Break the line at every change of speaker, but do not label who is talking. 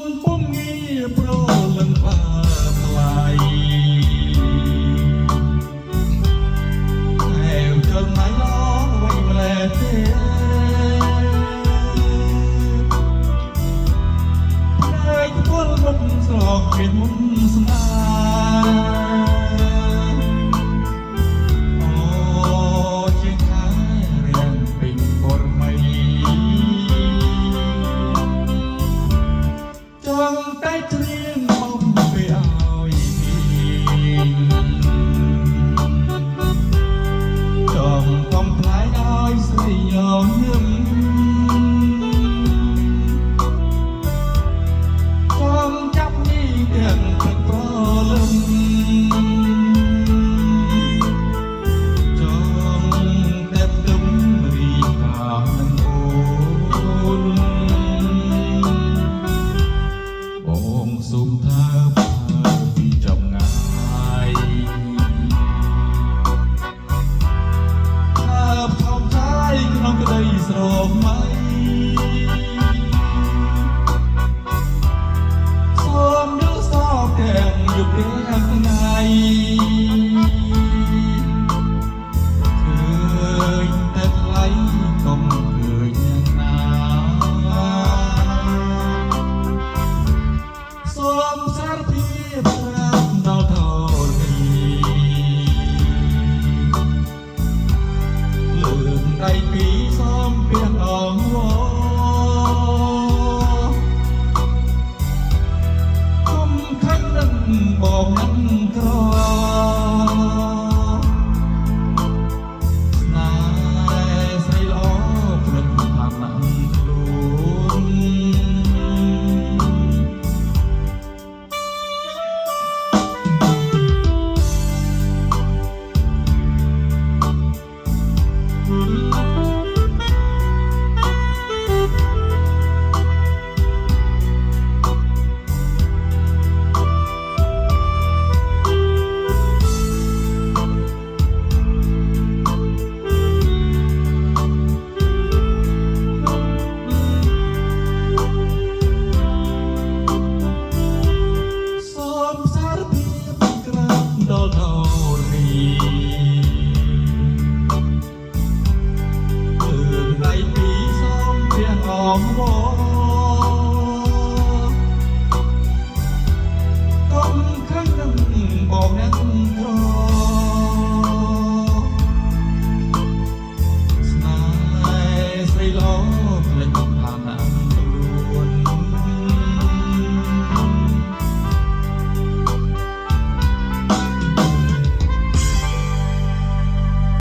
នពុំងារប្រលឹងបាថ្លៃតែចង់ណៃឡងអ្វីម្លេះទេតែពលមុនស្រកមានមុនស្នាតែត្រៀមបំពេឲ្យចង់កំផ្លាយឲ្យស្រីញញឹមចង់ចាប់នេះទាំងទឹកប្រលឹមចង់តែទឹមរីកានឹងអូនសុំថាពីចំងាយថាផោមចាយក្នុងក្តីស្រមៃសូមយល់សោកទាំងយប់រាល់ថ្ងៃឃើញតែថ្លៃកុំឃើញណាសូមសារភាពប្រាប់ដល់ធរណីលើកដៃពីរសូមពៀនអងវគុំខឹងនឹងបងនឹងក្រស្នេហ៍ស្រីល្អព្រឹកថាណាស់ខ្លួនដល់ធរណីលើកដៃពីរសូមពៀនអងវ